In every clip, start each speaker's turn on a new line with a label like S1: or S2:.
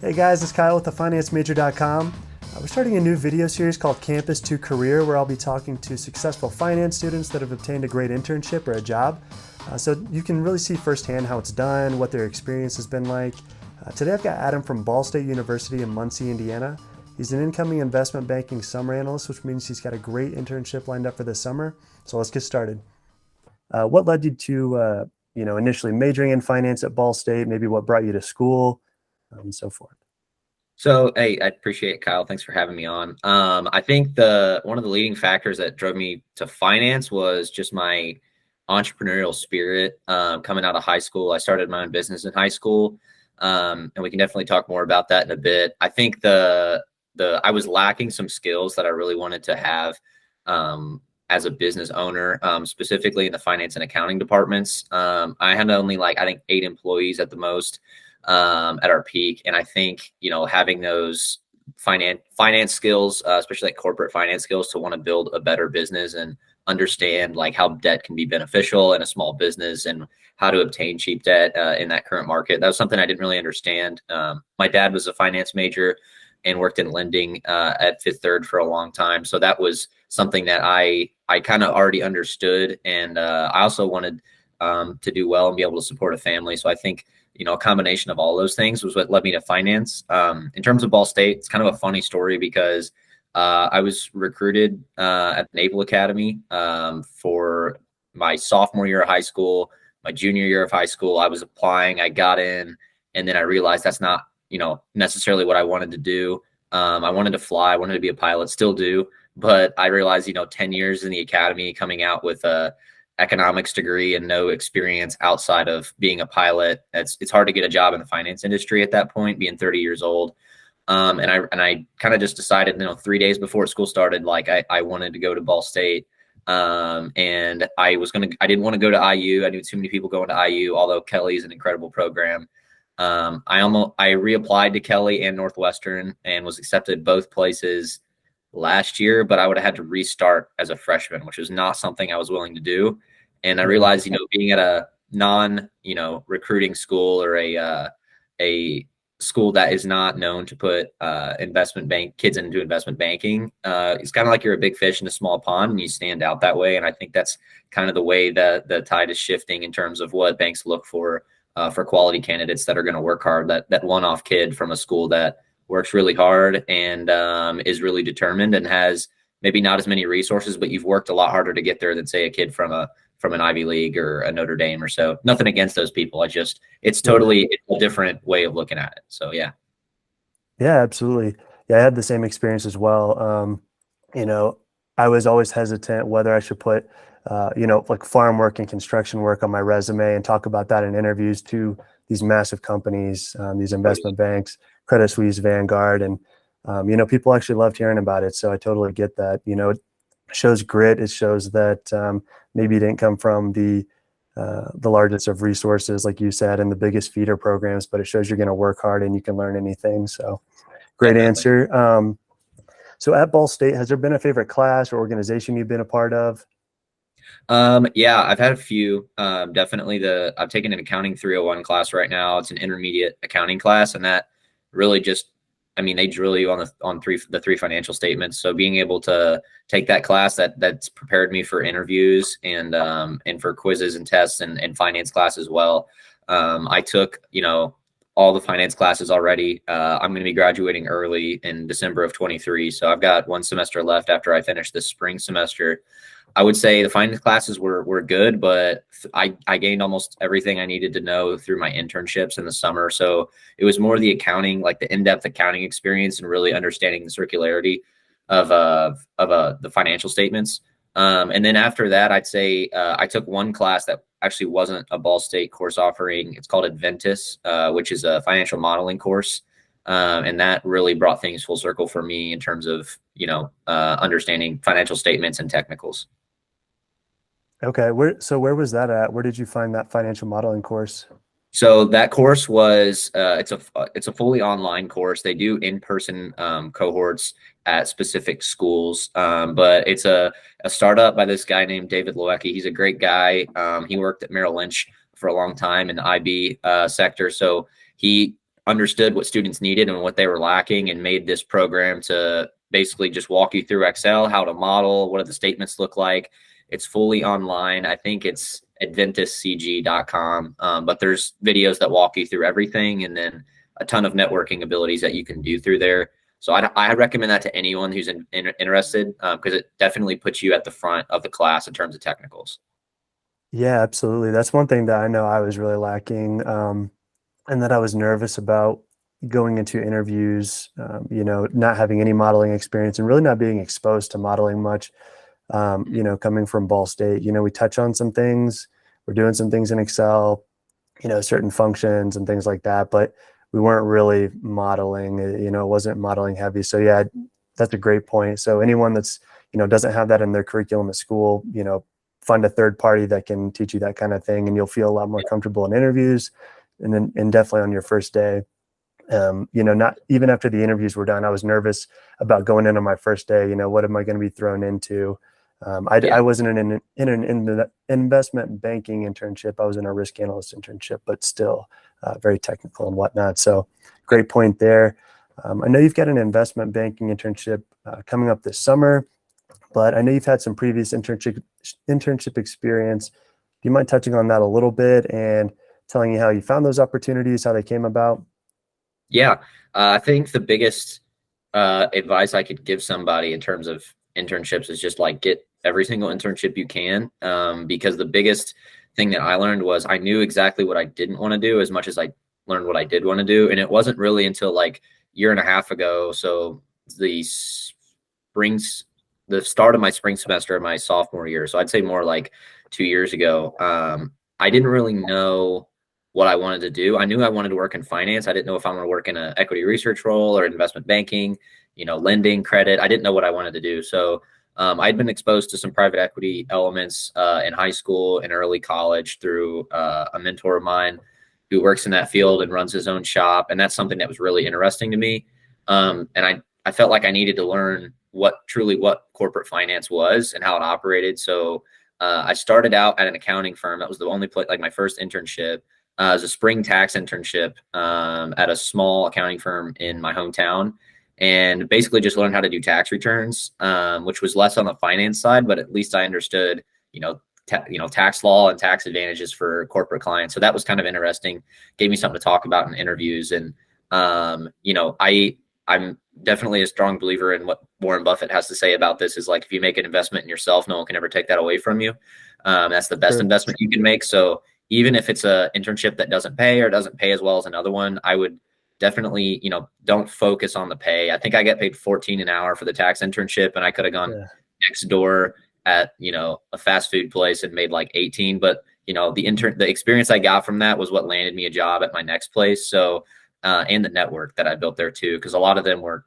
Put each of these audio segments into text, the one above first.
S1: Hey guys, it's Kyle with thefinanceMajor.com. We're starting a new video series called Campus to Career, where I'll be talking to successful finance students that have obtained a great internship or a job. So you can really see firsthand how it's done, what their experience has been like. Today I've got Adam from Ball State University in Muncie, Indiana. He's an incoming investment banking summer analyst, which means he's got a great internship lined up for this summer. So let's get started. What led you to initially majoring in finance at Ball State? Maybe what brought you to school, and so forth.
S2: So, hey, I appreciate it, Kyle. Thanks for having me on. I think one of the leading factors that drove me to finance was just my entrepreneurial spirit. Coming out of high school, I started my own business in high school, and we can definitely talk more about that in a bit. I think I was lacking some skills that I really wanted to have as a business owner, specifically in the finance and accounting departments. I had only I think 8 employees at the most. At our peak. And I think, having those finance skills, especially corporate finance skills, to want to build a better business and understand how debt can be beneficial in a small business and how to obtain cheap debt in that current market. That was something I didn't really understand. My dad was a finance major and worked in lending at Fifth Third for a long time. So that was something that I kind of already understood. And I also wanted to do well and be able to support a family. So I think, a combination of all those things was what led me to finance. In terms of Ball State, it's kind of a funny story because I was recruited at the Naval Academy for my sophomore year of high school. My junior year of high school, I was applying, I got in, and then I realized that's not, necessarily what I wanted to do. I wanted to fly, I wanted to be a pilot, still do, but I realized, 10 years in the academy, coming out with a economics degree and no experience outside of being a pilot, it's hard to get a job in the finance industry at that point, being 30 years old. And I kind of just decided, 3 days before school started, I wanted to go to Ball State. And I didn't want to go to IU. I knew too many people going to IU, although Kelly is an incredible program. I reapplied to Kelly and Northwestern and was accepted both places last year, but I would have had to restart as a freshman, which was not something I was willing to do. And I realized, being at a recruiting school or a school that is not known to put kids into investment banking, it's kind of like you're a big fish in a small pond and you stand out that way. And I think that's kind of the way that the tide is shifting in terms of what banks look for quality candidates that are going to work hard, that one-off kid from a school that works really hard and is really determined and has maybe not as many resources, but you've worked a lot harder to get there than, say, a kid from an Ivy League or a Notre Dame or so. Nothing against those people. It's totally a different way of looking at it. So, yeah.
S1: Yeah, absolutely. Yeah, I had the same experience as well. I was always hesitant whether I should put, farm work and construction work on my resume and talk about that in interviews to these massive companies, these investment banks, Credit Suisse, Vanguard, and people actually loved hearing about it. So I totally get that. It shows grit. It shows that maybe you didn't come from the largest of resources, like you said, and the biggest feeder programs, but it shows you're going to work hard and you can learn anything. So great
S2: Definitely.
S1: answer. So at Ball State, has there been a favorite class or organization you've been a part of?
S2: Yeah, I've had a few. Definitely I've taken an accounting 301 class right now. It's an intermediate accounting class, and that really they drill you on the three financial statements. So being able to take that class, that's prepared me for interviews and for quizzes and tests and finance class as well. I took, all the finance classes already. I'm going to be graduating early in December of 23. So I've got 1 semester left after I finish this spring semester. I would say the finance classes were good, but I gained almost everything I needed to know through my internships in the summer. So it was more the accounting, the in-depth accounting experience and really understanding the circularity of the financial statements. And then after that, I'd say I took one class that actually wasn't a Ball State course offering. It's called Adventus, which is a financial modeling course. And that really brought things full circle for me in terms of, understanding financial statements and technicals.
S1: Okay. Where was that at? Where did you find that financial modeling course?
S2: So that course was it's a fully online course. They do in-person cohorts at specific schools, but it's a startup by this guy named David Loecki. He's a great guy. He worked at Merrill Lynch for a long time in the IB sector. So he understood what students needed and what they were lacking, and made this program to basically just walk you through Excel, how to model, what do the statements look like. It's fully online. I think it's adventistcg.com, but there's videos that walk you through everything, and then a ton of networking abilities that you can do through there. So I recommend that to anyone who's interested, because it definitely puts you at the front of the class in terms of technicals.
S1: Yeah, absolutely. That's one thing that I know I was really lacking, and that I was nervous about going into interviews, not having any modeling experience and really not being exposed to modeling much. Coming from Ball State, we touch on some things, we're doing some things in Excel, certain functions and things like that, but we weren't really modeling, it wasn't modeling heavy. So yeah, that's a great point. So anyone that's, doesn't have that in their curriculum at school, find a third party that can teach you that kind of thing, and you'll feel a lot more comfortable in interviews. And definitely on your first day, not even after the interviews were done, I was nervous about going in on my first day. What am I going to be thrown into? I wasn't in an investment banking internship. I was in a risk analyst internship, but still very technical and whatnot. So great point there. I know you've got an investment banking internship coming up this summer, but I know you've had some previous internship experience. Do you mind touching on that a little bit and telling you how you found those opportunities, how they came about?
S2: Yeah, I think the biggest advice I could give somebody in terms of internships is just like get every single internship you can, because the biggest thing that I learned was I knew exactly what I didn't want to do as much as I learned what I did want to do. And it wasn't really until like year and a half ago, so the springs, the start of my spring semester of my sophomore year, so I'd say more like 2 years ago, I didn't really know what I wanted to do. I knew I wanted to work in finance. I didn't know if I want to work in an equity research role or investment banking, lending, credit. I didn't know what I wanted to do. So I'd been exposed to some private equity elements in high school and early college through a mentor of mine who works in that field and runs his own shop. And that's something that was really interesting to me. And I felt like I needed to learn what corporate finance was and how it operated. So I started out at an accounting firm. That was the only place, like my first internship. As a spring tax internship at a small accounting firm in my hometown, and basically just learned how to do tax returns, which was less on the finance side, but at least I understood, tax law and tax advantages for corporate clients. So that was kind of interesting. Gave me something to talk about in interviews. And I'm definitely a strong believer in what Warren Buffett has to say about this. Is like, if you make an investment in yourself, no one can ever take that away from you. That's the best investment you can make. So even if it's a internship that doesn't pay or doesn't pay as well as another one, I would definitely, don't focus on the pay. I think I get paid 14 an hour for the tax internship, and I could have gone next door at, a fast food place and made like 18. But, the experience I got from that was what landed me a job at my next place. So, and the network that I built there too, because a lot of them were,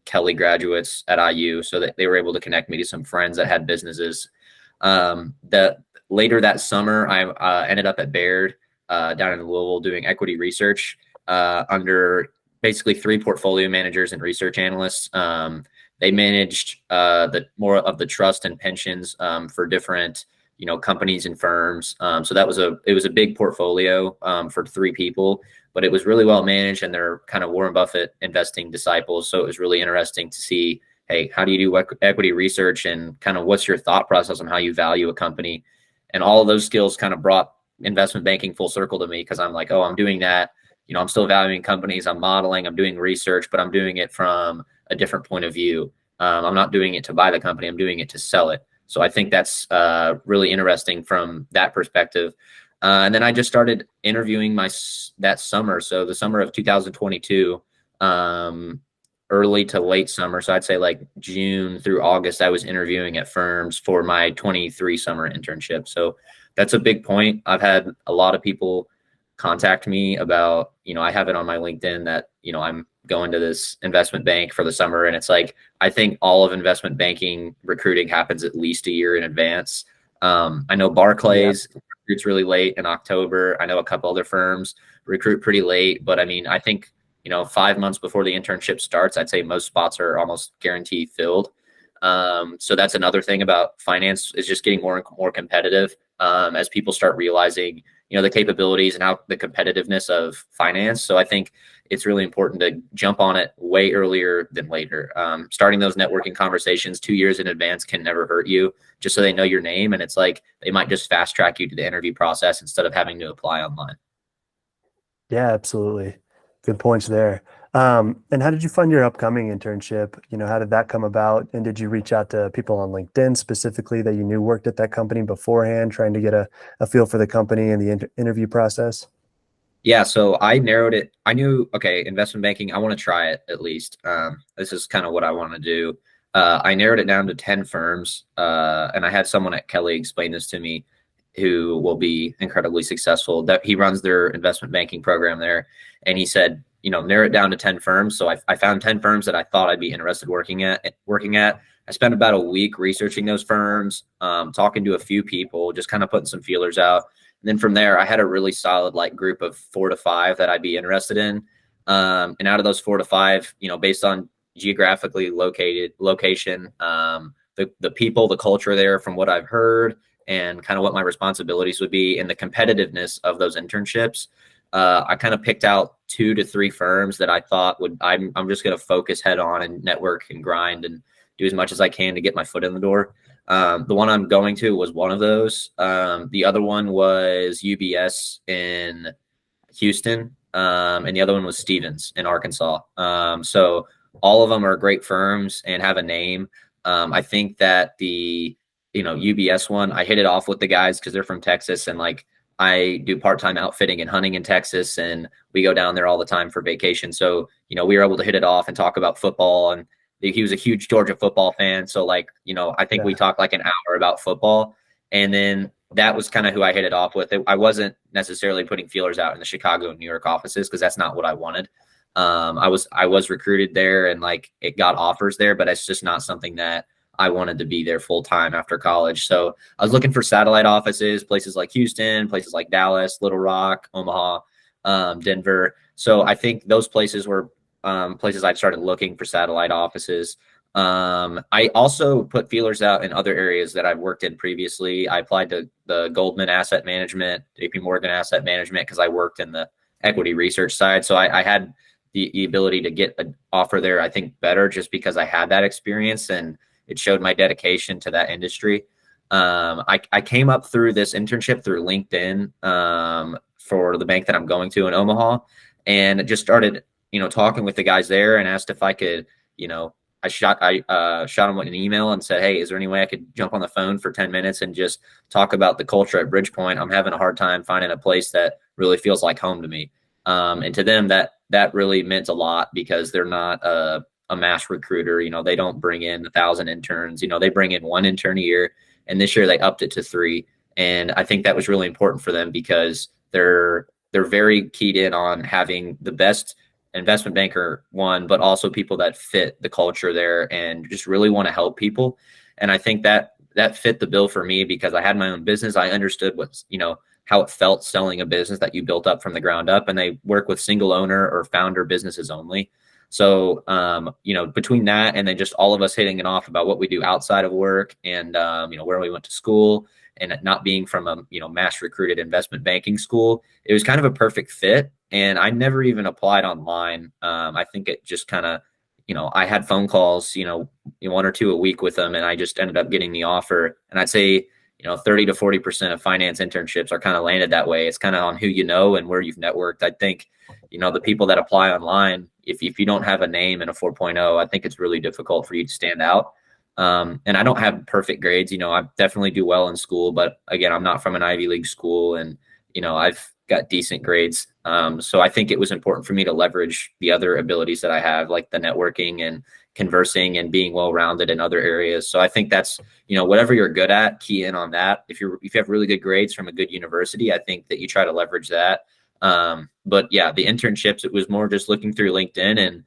S2: Kelly graduates at IU. So that they were able to connect me to some friends that had businesses. Later that summer, I ended up at Baird down in Louisville doing equity research under basically 3 portfolio managers and research analysts. They managed the more of the trust and pensions for different companies and firms. So it was a big portfolio for 3 people, but it was really well managed, and they're kind of Warren Buffett investing disciples. So it was really interesting to see, hey, how do you do equity research, and kind of what's your thought process on how you value a company. And all of those skills kind of brought investment banking full circle to me, because I'm like, oh, I'm doing that. I'm still valuing companies. I'm modeling. I'm doing research, but I'm doing it from a different point of view. I'm not doing it to buy the company. I'm doing it to sell it. So I think that's really interesting from that perspective. And then I just started interviewing that summer. So the summer of 2022, early to late summer. So I'd say like June through August, I was interviewing at firms for my 23 summer internship. So that's a big point. I've had a lot of people contact me about, I have it on my LinkedIn that, I'm going to this investment bank for the summer. And it's like, I think all of investment banking recruiting happens at least a year in advance. I know Barclays recruits really late in October. I know a couple other firms recruit pretty late, but I mean, I think 5 months before the internship starts, I'd say most spots are almost guaranteed filled. So that's another thing about finance, is just getting more and more competitive as people start realizing, the capabilities and how the competitiveness of finance. So I think it's really important to jump on it way earlier than later. Starting those networking conversations 2 years in advance can never hurt you, just so they know your name. And it's like they might just fast track you to the interview process instead of having to apply online.
S1: Yeah, absolutely. Good points there. And how did you find your upcoming internship? How did that come about? And did you reach out to people on LinkedIn specifically that you knew worked at that company beforehand, trying to get a feel for the company and the interview process?
S2: Yeah, so I narrowed it. I knew, okay, investment banking, I want to try it at least. This is kind of what I want to do. I narrowed it down to 10 firms, and I had someone at Kelly explain this to me who will be incredibly successful. That he runs their investment banking program there. And he said, narrow it down to 10 firms. So I found 10 firms that I thought I'd be interested working at. I spent about a week researching those firms, talking to a few people, just kind of putting some feelers out. And then from there, I had a really solid group of 4 to 5 that I'd be interested in. And out of those 4 to 5, based on geographically location, the people, the culture there, from what I've heard, and kind of what my responsibilities would be, and the competitiveness of those internships, I kind of picked out 2 to 3 firms that I thought I'm just going to focus head on and network and grind and do as much as I can to get my foot in the door. The one I'm going to was one of those. The other one was UBS in Houston, and the other one was Stevens in Arkansas. So all of them are great firms and have a name. I think that the UBS one, I hit it off with the guys because they're from Texas, and I do part-time outfitting and hunting in Texas, and we go down there all the time for vacation. So we were able to hit it off and talk about football, and he was a huge Georgia football fan. So I think we talked an hour about football, and then that was kind of who I hit it off with. I wasn't necessarily putting feelers out in the Chicago and New York offices because that's not what I wanted. I was recruited there, and it got offers there, but it's just not something that I wanted to be there full time after college. So I was looking for satellite offices, places like Houston, places like Dallas, Little Rock, Omaha, Denver. So I think those places were places I started looking for satellite offices. I also put feelers out in other areas that I've worked in previously. I applied to the Goldman Asset Management, JP Morgan Asset Management, because I worked in the equity research side. So I had the ability to get an offer there, I think, better just because I had that experience and it showed my dedication to that industry. I came up through this internship through LinkedIn for the bank that I'm going to in Omaha, and just started, talking with the guys there and asked if I could, I shot them an email and said, hey, is there any way I could jump on the phone for 10 minutes and just talk about the culture at Bridgepoint? I'm having a hard time finding a place that really feels like home to me. And to them, that really meant a lot because they're not a mass recruiter. They don't bring in 1,000 interns. They bring in 1 intern a year, and this year they upped it to 3. And I think that was really important for them because they're very keyed in on having the best investment banker, one, but also people that fit the culture there and just really want to help people. And I think that fit the bill for me because I had my own business. I understood how it felt selling a business that you built up from the ground up, and they work with single owner or founder businesses only. So, between that and then just all of us hitting it off about what we do outside of work and, where we went to school and not being from a, mass recruited investment banking school, it was kind of a perfect fit. And I never even applied online. I think it just kind of, I had phone calls, 1 or 2 a week with them, and I just ended up getting the offer. And I'd say, 30 to 40% of finance internships are kind of landed that way. It's kind of on who you know and where you've networked. I think, the people that apply online, if you don't have a name and a 4.0, I think it's really difficult for you to stand out. And I don't have perfect grades. I definitely do well in school, but again, I'm not from an Ivy League school, and, I've got decent grades. So I think it was important for me to leverage the other abilities that I have, like the networking and conversing and being well-rounded in other areas. So I think that's, whatever you're good at, key in on that. If you have really good grades from a good university, I think that you try to leverage that. But yeah, the internships, it was more just looking through LinkedIn and,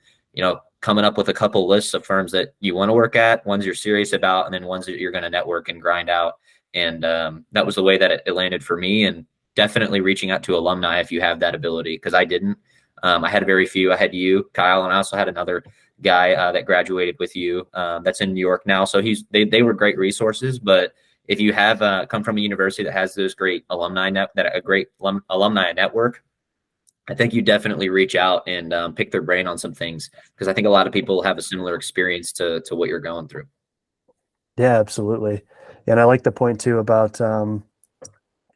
S2: coming up with a couple lists of firms that you want to work at, ones you're serious about, and then ones that you're going to network and grind out. And that was the way that it landed for me. And definitely reaching out to alumni if you have that ability, because I didn't. I had very few. I had you, Kyle, and I also had another guy that graduated with you that's in New York now. So they were great resources, but if you have come from a university that has those great alumni network, I think you definitely reach out and pick their brain on some things, because I think a lot of people have a similar experience to what you're going through.
S1: Yeah, absolutely. And I like the point too about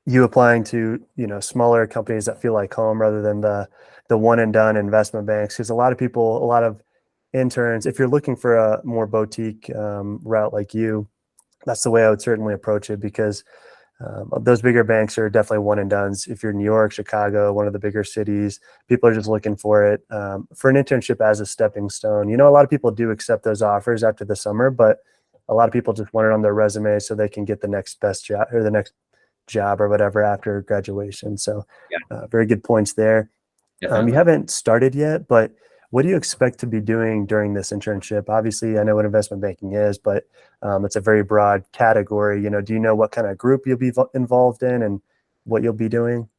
S1: you applying to, smaller companies that feel like home rather than the one and done investment banks. Because a lot of people, a lot of interns, if you're looking for a more boutique route like you, that's the way I would certainly approach it, because those bigger banks are definitely one and dones. If you're New York, Chicago, one of the bigger cities, people are just looking for it for an internship as a stepping stone. A lot of people do accept those offers after the summer, but a lot of people just want it on their resume so they can get the next best job or the next job or whatever after graduation. So
S2: Yeah,
S1: very good points there. You
S2: definitely.
S1: haven't started yet, but what do you expect to be doing during this internship? Obviously, I know what investment banking is, but it's a very broad category. Do you know what kind of group you'll be involved in and what you'll be doing?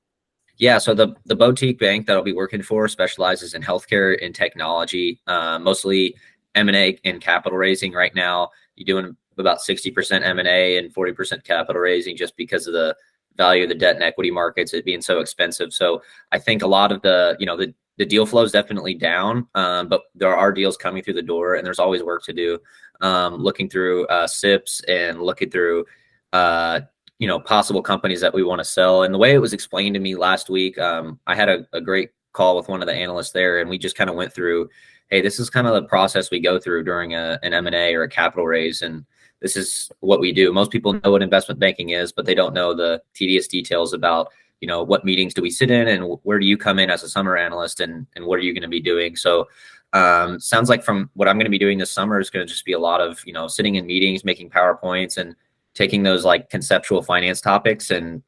S2: Yeah, so the boutique bank that I'll be working for specializes in healthcare and technology, mostly M&A and capital raising. Right now, you're doing about 60% M&A and 40% capital raising, just because of the value of the debt and equity markets, it being so expensive. So I think a lot of the deal flow is definitely down, but there are deals coming through the door, and there's always work to do. Looking through SIPs and looking through possible companies that we want to sell. And the way it was explained to me last week, I had a great call with one of the analysts there, and we just kind of went through, hey, this is kind of the process we go through during an M&A or a capital raise, and this is what we do. Most people know what investment banking is, but they don't know the tedious details about, what meetings do we sit in, and where do you come in as a summer analyst, and what are you going to be doing. So sounds like from what I'm going to be doing this summer is going to just be a lot of, sitting in meetings, making PowerPoints, and taking those like conceptual finance topics and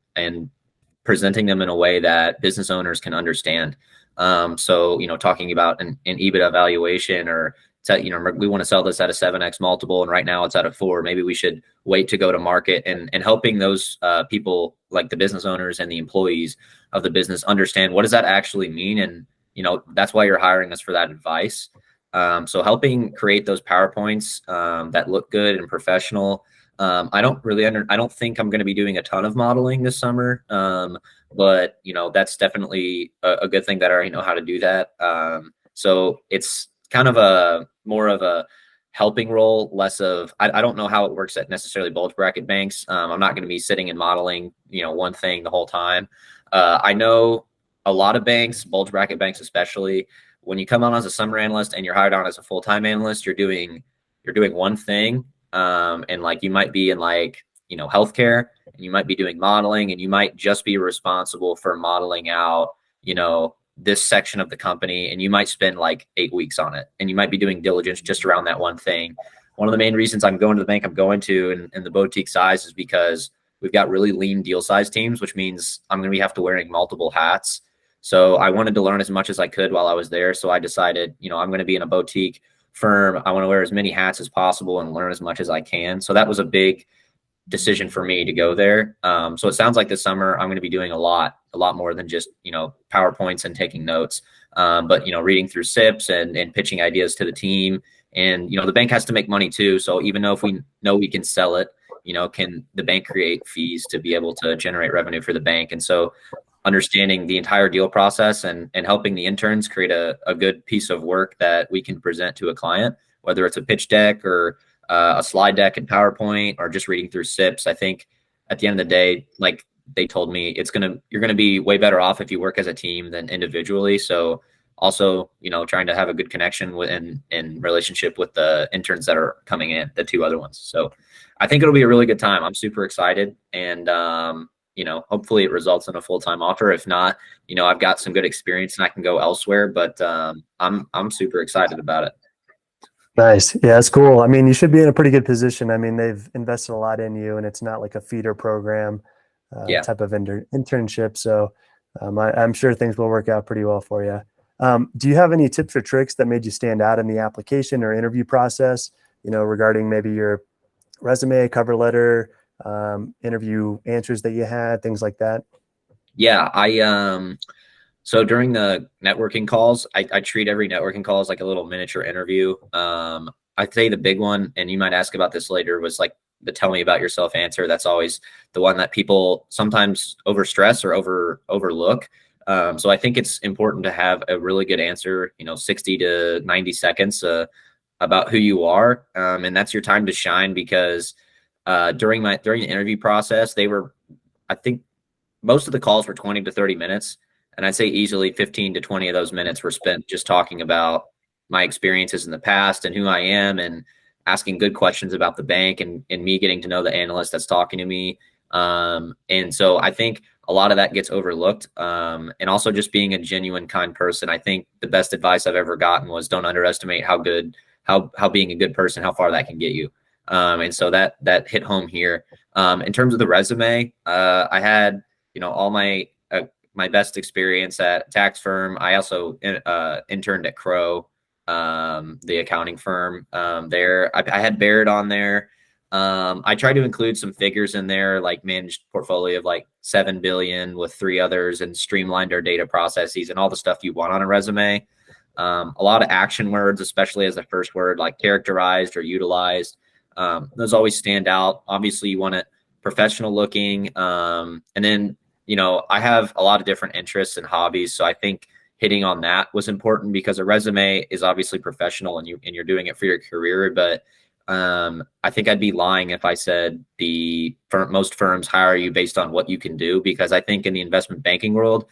S2: presenting them in a way that business owners can understand. So, talking about an EBITDA valuation, or we want to sell this at a 7x multiple, and right now it's at a 4. Maybe we should wait to go to market, and helping those people, like the business owners and the employees of the business, understand what does that actually mean. And, that's why you're hiring us, for that advice. So helping create those PowerPoints that look good and professional. I don't think I'm going to be doing a ton of modeling this summer. But that's definitely a good thing that I already know how to do that. So it's kind of more of a helping role, less of, I don't know how it works at necessarily bulge bracket banks. I'm not going to be sitting and modeling, one thing the whole time. I know a lot of banks, bulge bracket banks especially, when you come on as a summer analyst and you're hired on as a full-time analyst, you're doing one thing. And like, you might be in like, healthcare, and you might be doing modeling, and you might just be responsible for modeling out, this section of the company, and you might spend like 8 weeks on it, and you might be doing diligence just around that one thing. One of the main reasons I'm going to the bank I'm going to in the boutique size is because we've got really lean deal size teams, which means I'm going to have to wearing multiple hats. So I wanted to learn as much as I could while I was there. So I decided, I'm going to be in a boutique firm. I want to wear as many hats as possible and learn as much as I can. So that was a big decision for me to go there. So it sounds like this summer I'm going to be doing a lot more than just, PowerPoints and taking notes, but, reading through SIPs and pitching ideas to the team. And, the bank has to make money too. So even though if we know we can sell it, can the bank create fees to be able to generate revenue for the bank? And so understanding the entire deal process and helping the interns create a good piece of work that we can present to a client, whether it's a pitch deck or a slide deck in PowerPoint, or just reading through SIPs. I think at the end of the day, like they told me, you're going to be way better off if you work as a team than individually. So also, trying to have a good connection with and relationship with the interns that are coming in, the 2 other ones. So I think it'll be a really good time. I'm super excited, and hopefully it results in a full-time offer. If not, I've got some good experience and I can go elsewhere, but I'm super excited about it.
S1: Nice. Yeah, it's cool. I mean, you should be in a pretty good position. I mean, they've invested a lot in you, and it's not like a feeder program
S2: Yeah.
S1: type of internship. So I'm sure things will work out pretty well for you. Do you have any tips or tricks that made you stand out in the application or interview process, regarding maybe your resume, cover letter, interview answers that you had, things like that?
S2: Yeah. So during the networking calls, I treat every networking call as like a little miniature interview. I'd say the big one, and you might ask about this later, was like the tell me about yourself answer. That's always the one that people sometimes overstress or overlook. So I think it's important to have a really good answer, 60 to 90 seconds about who you are. And that's your time to shine, because during the interview process, I think most of the calls were 20 to 30 minutes. And I'd say easily 15 to 20 of those minutes were spent just talking about my experiences in the past and who I am, and asking good questions about the bank, and me getting to know the analyst that's talking to me. And so I think a lot of that gets overlooked. And also just being a genuine, kind person. I think the best advice I've ever gotten was don't underestimate how being a good person, how far that can get you. And so that hit home here. In terms of the resume, I had, all my best experience at a tax firm. I also interned at Crow, the accounting firm there. I had Barrett on there. I tried to include some figures in there, like managed portfolio of like 7 billion with 3 others, and streamlined our data processes and all the stuff you want on a resume. A lot of action words, especially as the first word, like characterized or utilized. Those always stand out. Obviously, you want it professional looking. And then, I have a lot of different interests and hobbies. So I think hitting on that was important, because a resume is obviously professional and you're doing it for your career. But I think I'd be lying if I said most firms hire you based on what you can do, because I think in the investment banking world,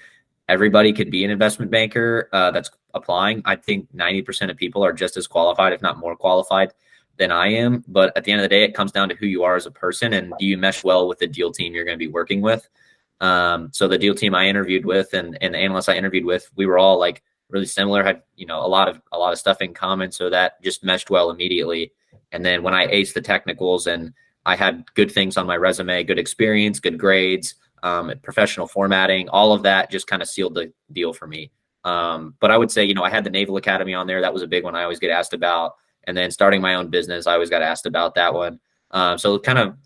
S2: everybody could be an investment banker that's applying. I think 90% of people are just as qualified, if not more qualified than I am. But at the end of the day, it comes down to who you are as a person, and do you mesh well with the deal team you're going to be working with. So the deal team I interviewed with, and the analysts I interviewed with, we were all like really similar, had, a lot of stuff in common. So that just meshed well immediately. And then when I aced the technicals and I had good things on my resume, good experience, good grades, professional formatting, all of that just kind of sealed the deal for me. But I would say, I had the Naval Academy on there. That was a big one I always get asked about. And then starting my own business, I always got asked about that one. So kind of,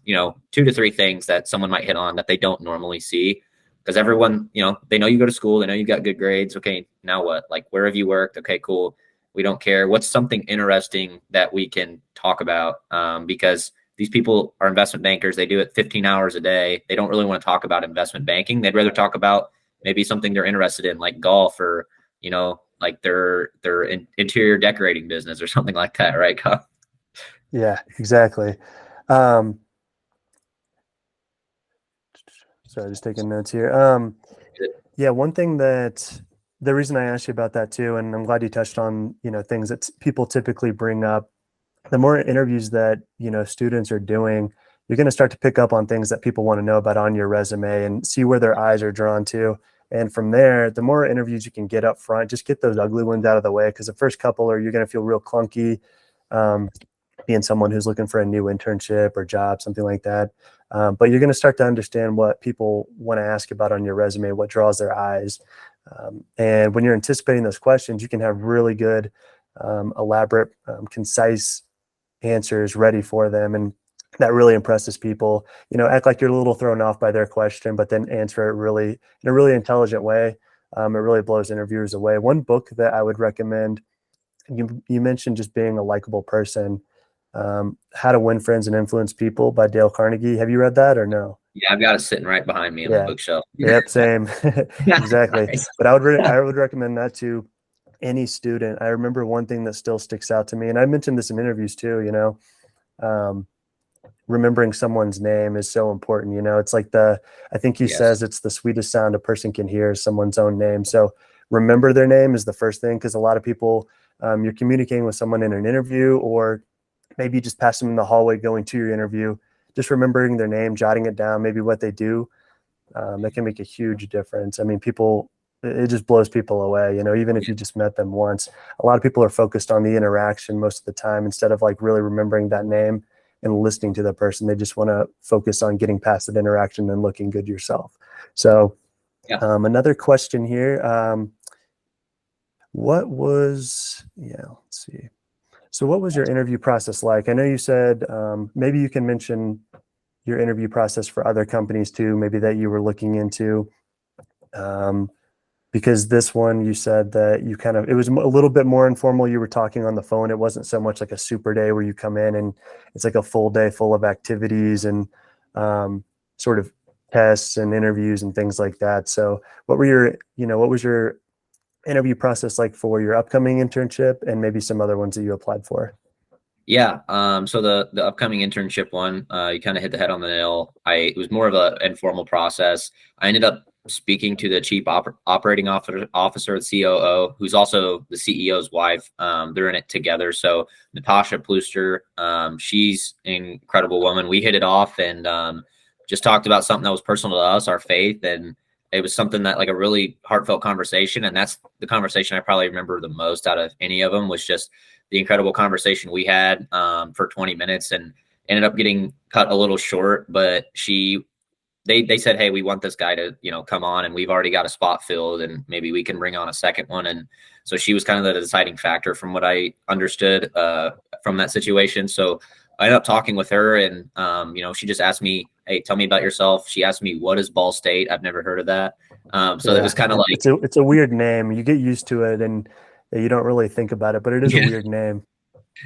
S2: 2 to 3 things that someone might hit on that they don't normally see, because everyone, they know you go to school, they know you got good grades. Okay, now what? Like, where have you worked? Okay, cool. We don't care. What's something interesting that we can talk about? Because these people are investment bankers. They do it 15 hours a day. They don't really want to talk about investment banking. They'd rather talk about maybe something they're interested in, like golf, or, like their interior decorating business or something like that. Right, Kyle?
S1: Yeah, exactly. Um, sorry, just taking notes here. Yeah, one thing that the reason I asked you about that too, and I'm glad you touched on, things that people typically bring up. The more interviews that, students are doing, you're going to start to pick up on things that people want to know about on your resume and see where their eyes are drawn to. And from there, the more interviews you can get up front, just get those ugly ones out of the way, because the first couple you're going to feel real clunky, being someone who's looking for a new internship or job, something like that. But you're going to start to understand what people want to ask about on your resume, what draws their eyes. And when you're anticipating those questions, you can have really good, elaborate, concise answers ready for them. And that really impresses people. Act like you're a little thrown off by their question, but then answer it really in a really intelligent way. It really blows interviewers away. One book that I would recommend, you mentioned just being a likable person, How to Win Friends and Influence People by Dale Carnegie. Have you read that or no?
S2: Yeah, I've got it sitting right behind me on the
S1: Yeah.
S2: bookshelf.
S1: Yep. Same. Exactly.
S2: Nice.
S1: But I would recommend that to any student. I remember one thing that still sticks out to me, and I mentioned this in interviews too, um, remembering someone's name is so important. It's like I think he
S2: Yes.
S1: says it's the sweetest sound a person can hear is someone's own name. So remember their name is the first thing, because a lot of people, you're communicating with someone in an interview, or maybe you just pass them in the hallway going to your interview. Just remembering their name, jotting it down, maybe what they do, that can make a huge difference. I mean, it just blows people away, even if you just met them once. A lot of people are focused on the interaction most of the time, instead of like really remembering that name and listening to the person. They just want to focus on getting past that interaction and looking good yourself. So
S2: Yeah.
S1: Another question here. Let's see. So what was your interview process like? I know you said, maybe you can mention your interview process for other companies too, maybe that you were looking into. Because this one you said that you kind of, it was a little bit more informal. You were talking on the phone. It wasn't so much like a super day where you come in and it's like a full day full of activities and sort of tests and interviews and things like that. So what was your interview process like for your upcoming internship and maybe some other ones that you applied for?
S2: Yeah. So the upcoming internship one, you kind of hit the head on the nail. It was more of an informal process. I ended up speaking to the operating officer, the COO, who's also the CEO's wife. They're in it together. So Natasha Plooster, she's an incredible woman. We hit it off and just talked about something that was personal to us, our faith, and it was something that like a really heartfelt conversation. And that's the conversation I probably remember the most out of any of them was just the incredible conversation we had for 20 minutes and ended up getting cut a little short. But they said, hey, we want this guy to, come on, and we've already got a spot filled and maybe we can bring on a second one. And so she was kind of the deciding factor from what I understood from that situation. So I ended up talking with her and, she just asked me, hey, tell me about yourself. She asked me, what is Ball State? I've never heard of that. So it was
S1: Yeah,
S2: kind of like,
S1: it's a weird name. You get used to it and you don't really think about it, but it is a
S2: yeah,
S1: weird name.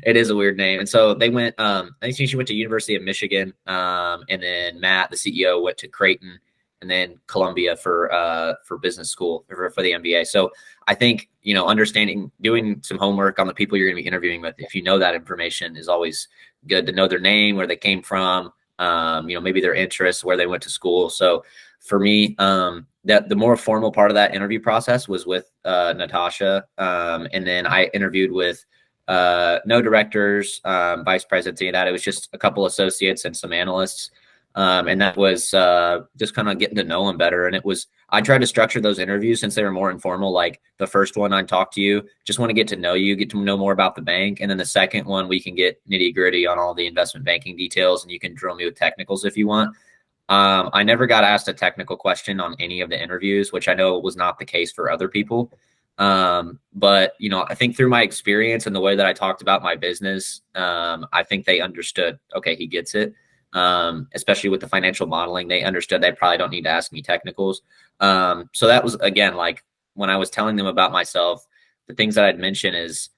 S2: it is a weird name. And so they went, I think she went to University of Michigan. And then Matt, the CEO, went to Creighton and then Columbia for business school for the MBA. So I think, understanding, doing some homework on the people you're going to be interviewing with, if you know that information is always good to know their name, where they came from, maybe their interests, where they went to school. So for me, that the more formal part of that interview process was with Natasha. And then I interviewed with no directors, vice presidents, any of that. It was just a couple associates and some analysts. And that was just kind of getting to know them better. And I tried to structure those interviews since they were more informal. Like the first one, I talked to you, just want to get to know you, get to know more about the bank. And then the second one, we can get nitty gritty on all the investment banking details and you can drill me with technicals if you want. I never got asked a technical question on any of the interviews, which I know was not the case for other people. But I think through my experience and the way that I talked about my business, I think they understood, okay, he gets it. Especially with the financial modeling, they understood they probably don't need to ask me technicals. So that was, again, like when I was telling them about myself, the things that I'd mention is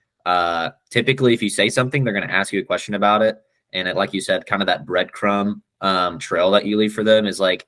S2: typically if you say something, they're going to ask you a question about it. And like you said, kind of that breadcrumb trail that you leave for them is like,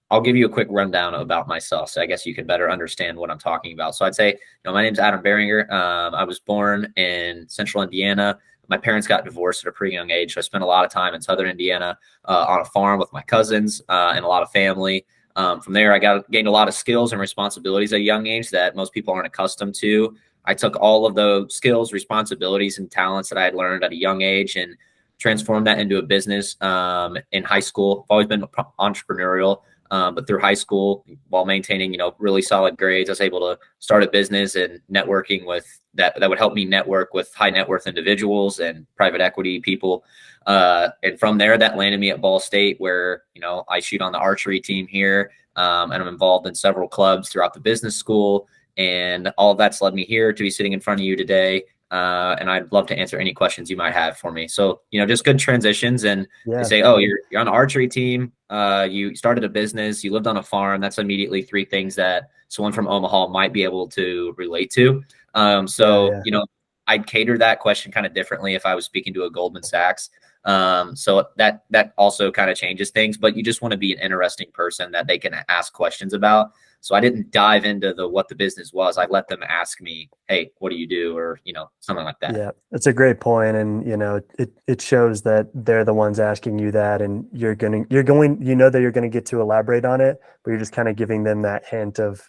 S2: I'll give you a quick rundown about myself. So I guess you can better understand what I'm talking about. So I'd say, my name's Adam Beringer. I was born in central Indiana. My parents got divorced at a pretty young age. So I spent a lot of time in southern Indiana on a farm with my cousins and a lot of family. From there, I gained a lot of skills and responsibilities at a young age that most people aren't accustomed to. I took all of those skills, responsibilities, and talents that I had learned at a young age and transformed that into a business in high school. I've always been entrepreneurial. But through high school, while maintaining, really solid grades, I was able to start a business and networking with that would help me network with high net worth individuals and private equity people. And from there, that landed me at Ball State, where, I shoot on the archery team here. And I'm involved in several clubs throughout the business school. And all of that's led me here to be sitting in front of you today. And I'd love to answer any questions you might have for me. So, just good transitions. And they
S1: Yeah.
S2: say, oh, you're on the archery team. You started a business, you lived on a farm. That's immediately three things that someone from Omaha might be able to relate to.
S1: Yeah.
S2: So,
S1: Yeah.
S2: I'd cater that question kind of differently if I was speaking to a Goldman Sachs. So that also kind of changes things, but you just want to be an interesting person that they can ask questions about. So I didn't dive into what the business was. I let them ask me, hey, what do you do? Or, something like that.
S1: Yeah, it's a great point, and it shows that they're the ones asking you that, and that you're going to get to elaborate on it, but you're just kind of giving them that hint of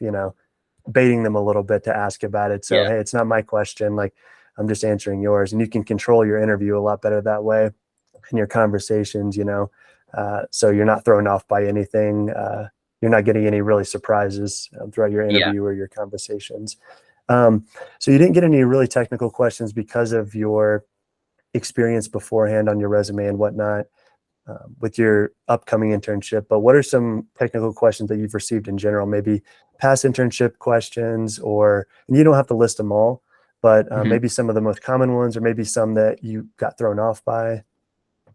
S1: baiting them a little bit to ask about it. So
S2: Yeah.
S1: hey, it's not my question, like I'm just answering yours, and you can control your interview a lot better that way in your conversations. So you're not thrown off by anything. You're not getting any really surprises throughout your
S2: Yeah.
S1: interview or your conversations. So you didn't get any really technical questions because of your experience beforehand on your resume and whatnot with your upcoming internship. But what are some technical questions that you've received in general? Maybe past internship questions, and you don't have to list them all, but
S2: Mhm.
S1: maybe some of the most common ones, or maybe some that you got thrown off by.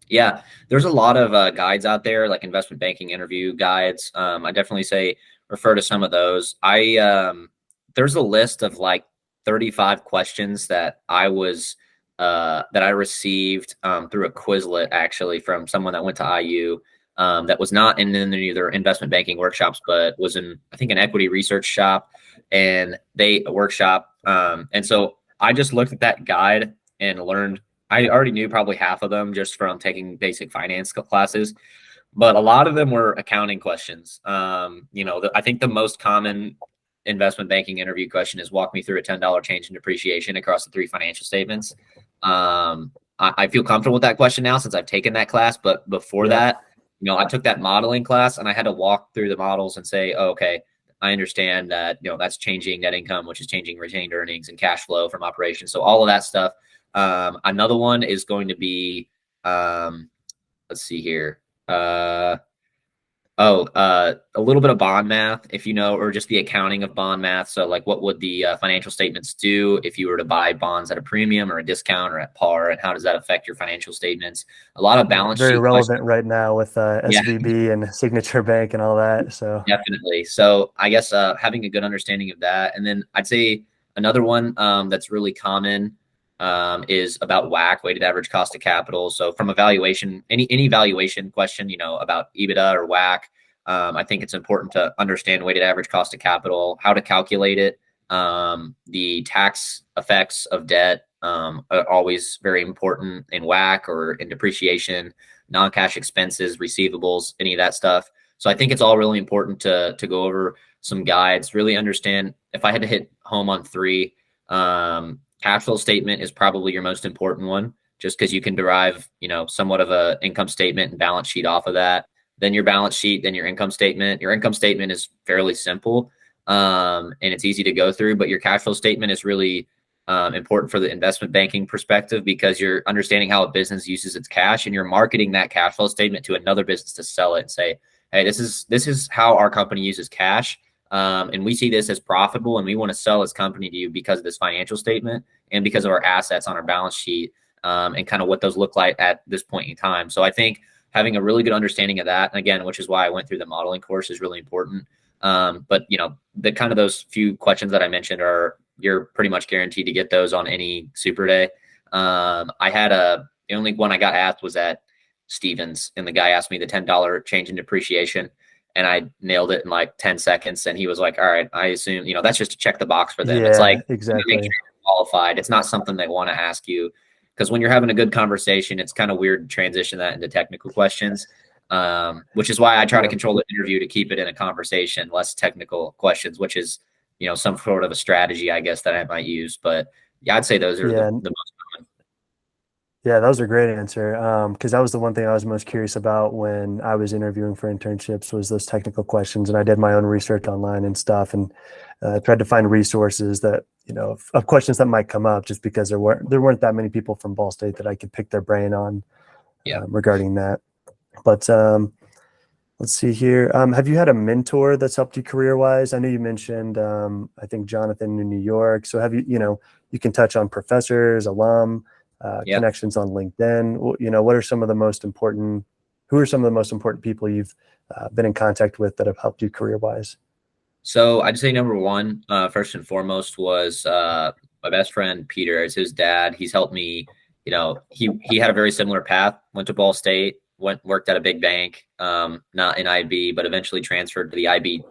S2: Yeah, there's a lot of guides out there, like investment banking interview guides. I definitely say refer to some of those. There's a list of like 35 questions that I received through a Quizlet actually from someone that went to IU. That was not in either investment banking workshops, but was in, I think, an equity research shop and a workshop. And so I just looked at that guide and learned. I already knew probably half of them just from taking basic finance classes, but a lot of them were accounting questions. I think the most common investment banking interview question is walk me through a $10 change in depreciation across the three financial statements. I feel comfortable with that question now since I've taken that class, but before
S1: Yeah.
S2: that, I took that modeling class and I had to walk through the models and say, oh, okay, I understand that, that's changing net income, which is changing retained earnings and cash flow from operations. So all of that stuff. Another one is going to be, let's see here. A little bit of bond math, if you know, or just the accounting of bond math. So like what would the financial statements do if you were to buy bonds at a premium or a discount or at par, and how does that affect your financial statements? A lot of
S1: Yeah,
S2: balance
S1: very
S2: sheet questions.
S1: relevant right now with
S2: Yeah,
S1: SVB and Signature Bank and all that. So
S2: definitely. So I guess having a good understanding of that. And then I'd say another one that's really common is about WACC, weighted average cost of capital. So from a valuation, any valuation question, about EBITDA or WACC, I think it's important to understand weighted average cost of capital, how to calculate it. The tax effects of debt are always very important in WACC or in depreciation, non-cash expenses, receivables, any of that stuff. So I think it's all really important to go over some guides, really understand. If I had to hit home on three, cash flow statement is probably your most important one, just because you can derive, somewhat of a income statement and balance sheet off of that. Then your balance sheet, then your income statement. Your income statement is fairly simple, and it's easy to go through, but your cash flow statement is really important for the investment banking perspective because you're understanding how a business uses its cash and you're marketing that cash flow statement to another business to sell it and say, hey, this is how our company uses cash. And we see this as profitable and we want to sell this company to you because of this financial statement and because of our assets on our balance sheet, and kind of what those look like at this point in time. So I think having a really good understanding of that, and again, which is why I went through the modeling course, is really important. But the kind of those few questions that I mentioned you're pretty much guaranteed to get those on any super day. The only one I got asked was at Stevens, and the guy asked me the $10 change in depreciation, and I nailed it in like 10 seconds. And he was like, all right, I assume, that's just to check the box for them. It's like,
S1: yeah,
S2: make sure
S1: exactly.
S2: you're qualified. It's not something they want to ask you because when you're having a good conversation, it's kind of weird to transition that into technical questions. Which is why I try to
S1: Yeah,
S2: control the interview to keep it in a conversation, less technical questions, which is, some sort of a strategy, I guess, that I might use. But yeah, I'd say those are the
S1: yeah.
S2: most common.
S1: Yeah, that was a great answer. Because that was the one thing I was most curious about when I was interviewing for internships was those technical questions, and I did my own research online and stuff, and tried to find resources that of questions that might come up, just because there weren't that many people from Ball State that I could pick their brain on
S2: Yeah.
S1: regarding that. But let's see here. Have you had a mentor that's helped you career wise? I know you mentioned I think Jonathan in New York. So have you can touch on professors, alum.
S2: Yeah.
S1: Connections on LinkedIn. What are some of the most important? Who are some of the most important people you've been in contact with that have helped you career wise?
S2: So I'd say number one, first and foremost, was my best friend Peter. It's his dad. He's helped me. He had a very similar path. Went to Ball State. Worked at a big bank, not in IB, but eventually transferred to the IB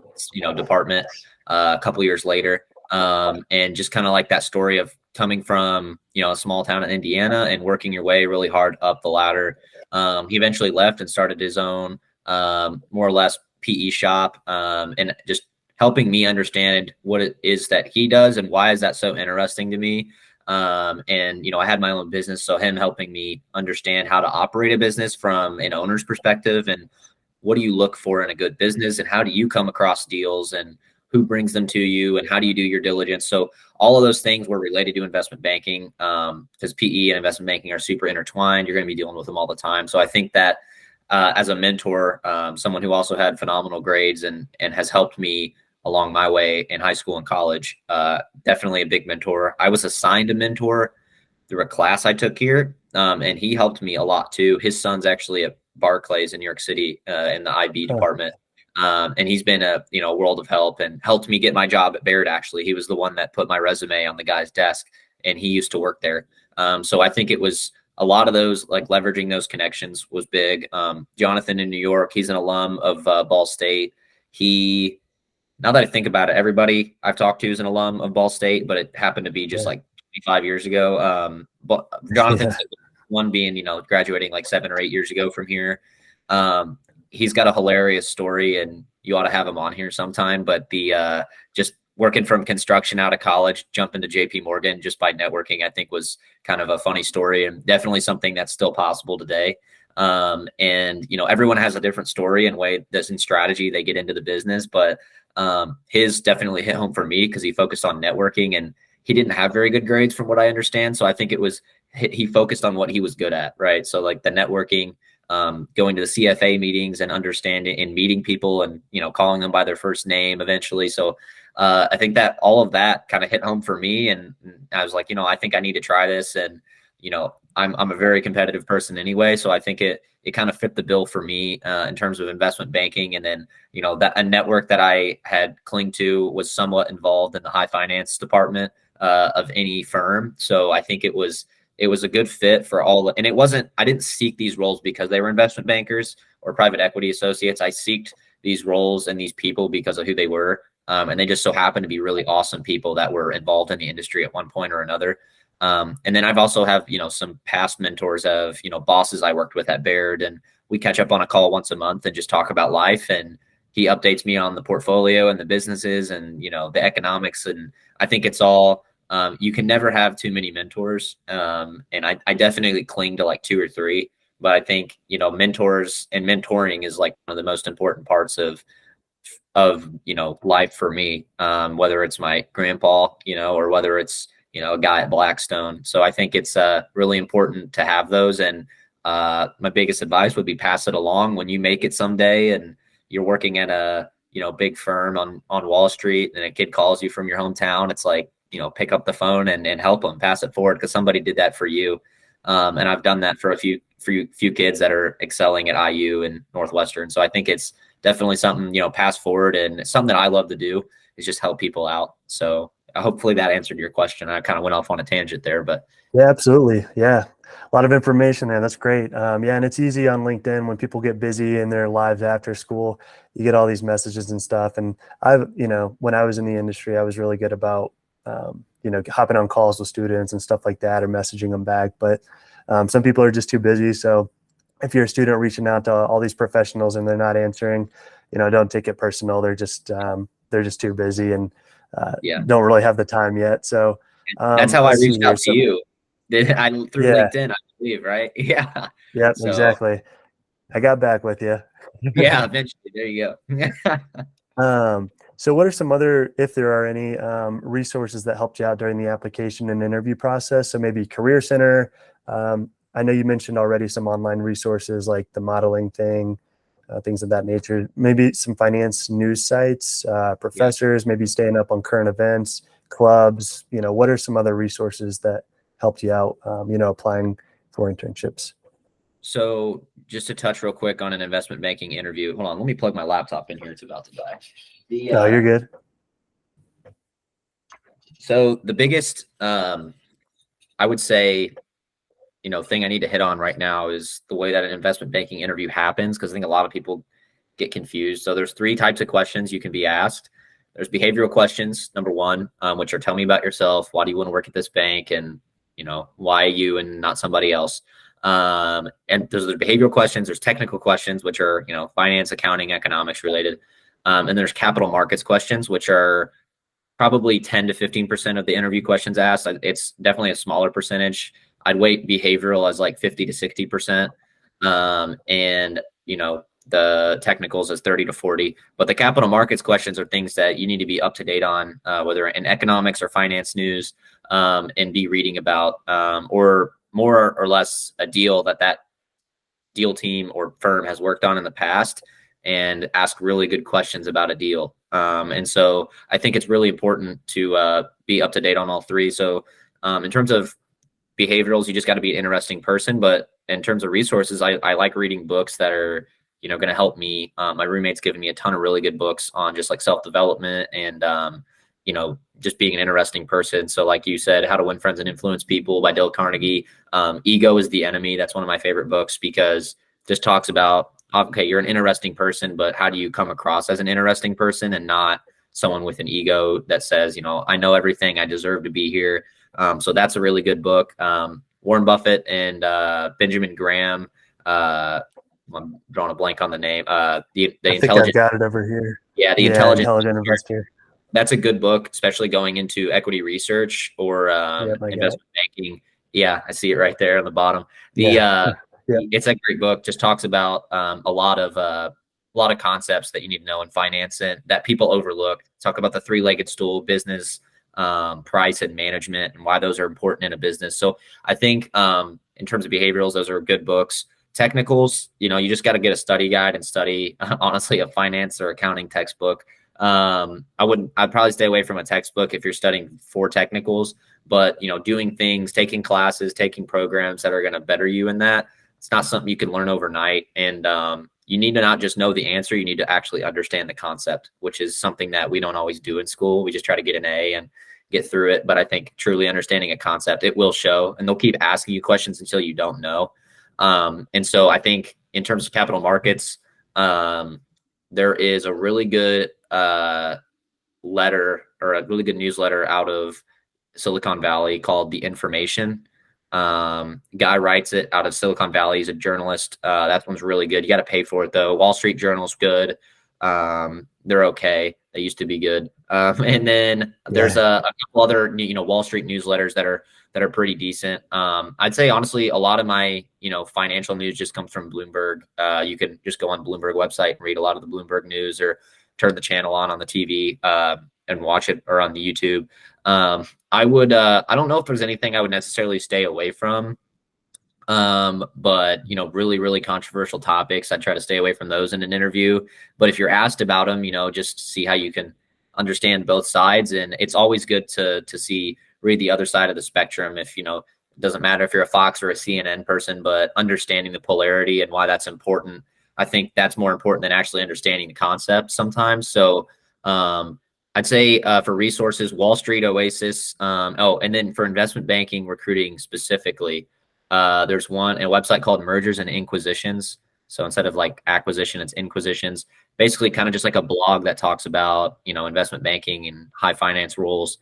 S2: department a couple years later. And just kind of like that story of coming from a small town in Indiana and working your way really hard up the ladder. He eventually left and started his own more or less PE shop, and just helping me understand what it is that he does and why is that so interesting to me. And I had my own business, so him helping me understand how to operate a business from an owner's perspective and what do you look for in a good business and how do you come across deals and who brings them to you and how do you do your diligence. So all of those things were related to investment banking, because PE and investment banking are super intertwined. You're going to be dealing with them all the time. So I think that as a mentor, someone who also had phenomenal grades and has helped me along my way in high school and college, definitely a big mentor. I was assigned a mentor through a class I took here, and he helped me a lot too. His son's actually at Barclays in New York City in the IB
S1: Huh.
S2: department. And he's been a world of help and helped me get my job at Baird. Actually, he was the one that put my resume on the guy's desk, and he used to work there. So I think it was a lot of those, like leveraging those connections was big. Jonathan in New York, he's an alum of Ball State. He Now that I think about it, everybody I've talked to is an alum of Ball State, but it happened to be just
S1: Yeah.
S2: like 25 years ago. But Jonathan's
S1: Yeah.
S2: one being, graduating like 7 or 8 years ago from here. Um, he's got a hilarious story, and you ought to have him on here sometime. But the just working from construction out of college, jumping to JP Morgan just by networking, I think was kind of a funny story, and definitely something that's still possible today. And everyone has a different story and way that's in strategy they get into the business, but his definitely hit home for me because he focused on networking, and he didn't have very good grades from what I understand. So I think it was, he focused on what he was good at, right? So like the networking, going to the CFA meetings and understanding and meeting people and, calling them by their first name eventually. So I think that all of that kind of hit home for me. And I was like, I think I need to try this. And, I'm a very competitive person anyway. So I think it kind of fit the bill for me in terms of investment banking. And then, that a network that I had clinged to was somewhat involved in the high finance department of any firm. So I think it was a good fit for all. And I didn't seek these roles because they were investment bankers or private equity associates. I seeked these roles and these people because of who they were. And they just so happened to be really awesome people that were involved in the industry at one point or another. And then I've also have, some past mentors of, bosses I worked with at Baird, and we catch up on a call once a month and just talk about life. And he updates me on the portfolio and the businesses and, the economics. And I think it's all, you can never have too many mentors. And I definitely cling to like two or three, but I think, mentors and mentoring is like one of the most important parts of life for me, whether it's my grandpa, or whether it's a guy at Blackstone. So I think it's really important to have those. And my biggest advice would be pass it along when you make it someday and you're working at a big firm on Wall Street, and a kid calls you from your hometown. It's like, pick up the phone and help them, pass it forward because somebody did that for you. And I've done that for a few kids that are excelling at IU and Northwestern. So I think it's definitely something, pass forward, and it's something that I love to do is just help people out. So hopefully that answered your question. I kind of went off on a tangent there, but
S1: Yeah, absolutely. Yeah. A lot of information there. That's great. Yeah. And it's easy on LinkedIn when people get busy in their lives after school, you get all these messages and stuff. And when I was in the industry, I was really good about, hopping on calls with students and stuff like that or messaging them back. But some people are just too busy. So if you're a student reaching out to all these professionals and they're not answering, don't take it personal. They're just too busy and
S2: yeah,
S1: don't really have the time yet. So
S2: that's how I
S1: let's see
S2: reached
S1: here.
S2: out to
S1: So
S2: you. I through
S1: yeah,
S2: LinkedIn, I believe, right? Yeah.
S1: yeah,
S2: So
S1: exactly. I got back with you.
S2: yeah, eventually, there you go.
S1: So what are some other, if there are any, resources that helped you out during the application and interview process? So maybe Career Center. I know you mentioned already some online resources like the modeling thing, things of that nature. Maybe some finance news sites,
S2: Yeah.
S1: professors, maybe staying up on current events, clubs. What are some other resources that helped you out, applying for internships?
S2: So just to touch real quick on an investment banking interview. Hold on, let me plug my laptop in here. It's about to die. The
S1: No, you're good.
S2: So the biggest, I would say, thing I need to hit on right now is the way that an investment banking interview happens, because I think a lot of people get confused. So there's three types of questions you can be asked. There's behavioral questions, number one, which are tell me about yourself. Why do you want to work at this bank? And, why you and not somebody else? And there's the behavioral questions. There's technical questions, which are, finance, accounting, economics related. And there's capital markets questions, which are probably 10 to 15% of the interview questions asked. It's definitely a smaller percentage. I'd weight behavioral as like 50 to 60%. And, the technicals as 30 to 40. But the capital markets questions are things that you need to be up to date on, whether in economics or finance news, and be reading about, or more or less a deal that deal team or firm has worked on in the past, and ask really good questions about a deal. And so I think it's really important to be up to date on all three. So in terms of behaviorals, you just got to be an interesting person. But in terms of resources, I like reading books that are, going to help me. My roommate's given me a ton of really good books on just like self-development and, just being an interesting person. So like you said, How to Win Friends and Influence People by Dale Carnegie. Ego is the Enemy. That's one of my favorite books because just talks about, okay, you're an interesting person, but how do you come across as an interesting person and not someone with an ego that says, I know everything, I deserve to be here. So that's a really good book. Warren Buffett and Benjamin Graham. I'm drawing a blank on the name. The
S1: I think I've
S2: Intelligent.
S1: got it over here.
S2: Yeah, the
S1: Yeah,
S2: Intelligent.
S1: Intelligent Investor.
S2: That's a good book, especially going into equity research or
S1: Yep, I got it.
S2: investment banking. Yeah, I see it right there on the bottom. The
S1: Yeah. Yeah.
S2: It's a great book. Just talks about a lot of concepts that you need to know in finance and that people overlook. Talk about the three-legged stool: business, price, and management, and why those are important in a business. So I think in terms of behaviorals, those are good books. Technicals, you just got to get a study guide and study honestly a finance or accounting textbook. I'd probably stay away from a textbook if you're studying for technicals, but doing things, taking classes, taking programs that are going to better you in that. It's not something you can learn overnight. And, you need to not just know the answer. You need to actually understand the concept, which is something that we don't always do in school. We just try to get an A and get through it. But I think truly understanding a concept, it will show, and they'll keep asking you questions until you don't know. And so I think in terms of capital markets, there is a really good letter or a really good newsletter out of Silicon Valley called The Information. Guy writes it out of Silicon Valley. He's a journalist. That one's really good. You got to pay for it though. Wall Street Journal's good. They're okay. They used to be good. And then there's a couple other, Wall Street newsletters that are pretty decent. I'd say honestly, a lot of my, financial news just comes from Bloomberg. You can just go on Bloomberg website and read a lot of the Bloomberg news or turn the channel on the TV, and watch it, or on the YouTube. I don't know if there's anything I would necessarily stay away from. But really, really controversial topics, I try to stay away from those in an interview. But if you're asked about them, just see how you can understand both sides. And it's always good to read the other side of the spectrum. If, it doesn't matter if you're a Fox or a CNN person, but understanding the polarity and why that's important. I think that's more important than actually understanding the concept sometimes. So, I'd say for resources, Wall Street Oasis. And then for investment banking, recruiting specifically, there's a website called Mergers and Inquisitions. So instead of like acquisition, it's inquisitions. Basically, kind of just like a blog that talks about investment banking and high finance rules.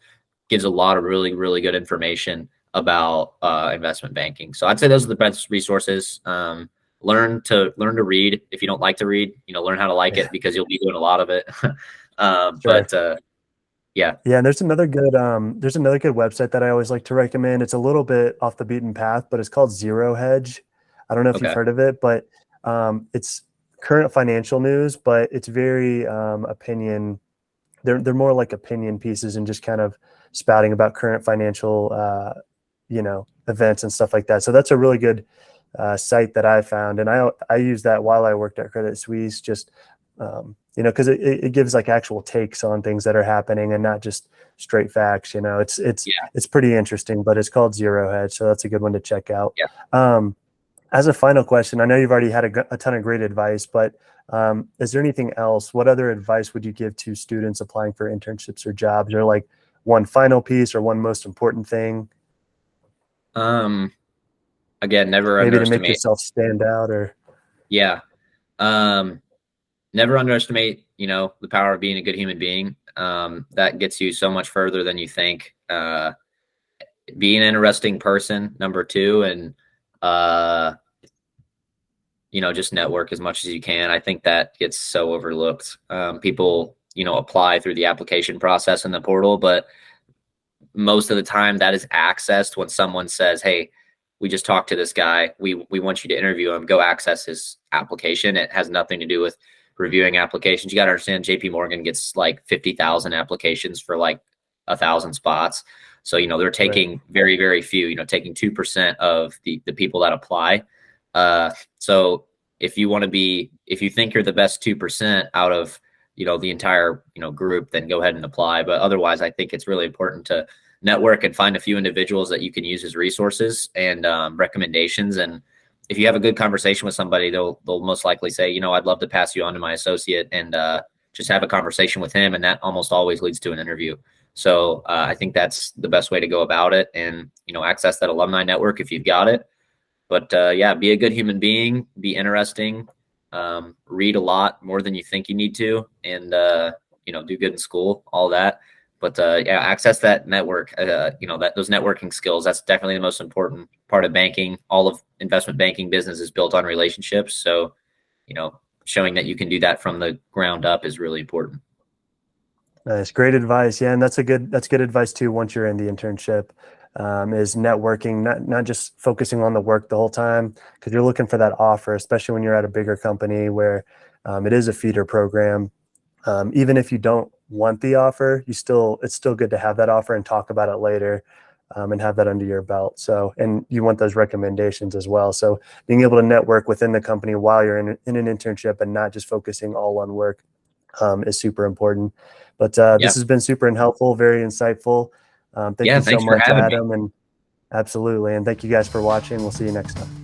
S2: Gives a lot of really, really good information about investment banking. So I'd say those are the best resources. Learn to read. If you don't like to read, learn how to like it, because you'll be doing a lot of it. But yeah.
S1: Yeah, and there's another good website that I always like to recommend. It's a little bit off the beaten path, but it's called Zero Hedge. I don't know if you've heard of it, but it's current financial news, but it's very opinion. They're more like opinion pieces and just kind of spouting about current financial events and stuff like that. So that's a really good site that I found, and I used that while I worked at Credit Suisse, just because it gives like actual takes on things that are happening and not just straight facts. It's pretty interesting, but it's called Zero Hedge, so that's a good one to check out.
S2: Yeah.
S1: As a final question, I know you've already had a ton of great advice, but is there anything else? What other advice would you give to students applying for internships or jobs, or like one final piece or one most important thing?
S2: Again, never
S1: maybe
S2: underestimate.
S1: To make yourself stand out, or
S2: never underestimate, the power of being a good human being. That gets you so much further than you think. Be an interesting person, number two, and just network as much as you can. I think that gets so overlooked. People, apply through the application process in the portal, but most of the time that is accessed when someone says, "Hey, we just talked to this guy. We want you to interview him. Go access his application." It has nothing to do with reviewing applications. You got to understand, JP Morgan gets like 50,000 applications for like 1,000 spots. So, they're taking very, very few, taking 2% of the people that apply. So if you think you're the best 2% out of, the entire, group, then go ahead and apply. But otherwise, I think it's really important to network and find a few individuals that you can use as resources and recommendations. And, if you have a good conversation with somebody, they'll most likely say, you know, I'd love to pass you on to my associate, and just have a conversation with him, and that almost always leads to an interview. So I think that's the best way to go about it, and you know, access that alumni network if you've got it. But yeah, be a good human being, be interesting, read a lot more than you think you need to, and you know, do good in school, all that. But yeah, access that network. You know, that those networking skills. That's definitely the most important part of banking. All of investment banking business is built on relationships. So, you know, showing that you can do that from the ground up is really important.
S1: Nice, great advice. Yeah, and that's good advice too. Once you're in the internship, is networking, not just focusing on the work the whole time, because you're looking for that offer, especially when you're at a bigger company where it is a feeder program. Even if you don't want the offer, it's still good to have that offer and talk about it later, and have that under your belt. So, and you want those recommendations as well. So, being able to network within the company while you're in an internship and not just focusing all on work, is super important. But
S2: Yeah.
S1: this has been super helpful, very insightful. Thank
S2: Yeah.
S1: you so
S2: Thanks for
S1: much,
S2: having me.
S1: Adam, and absolutely. And thank you guys for watching. We'll see you next time.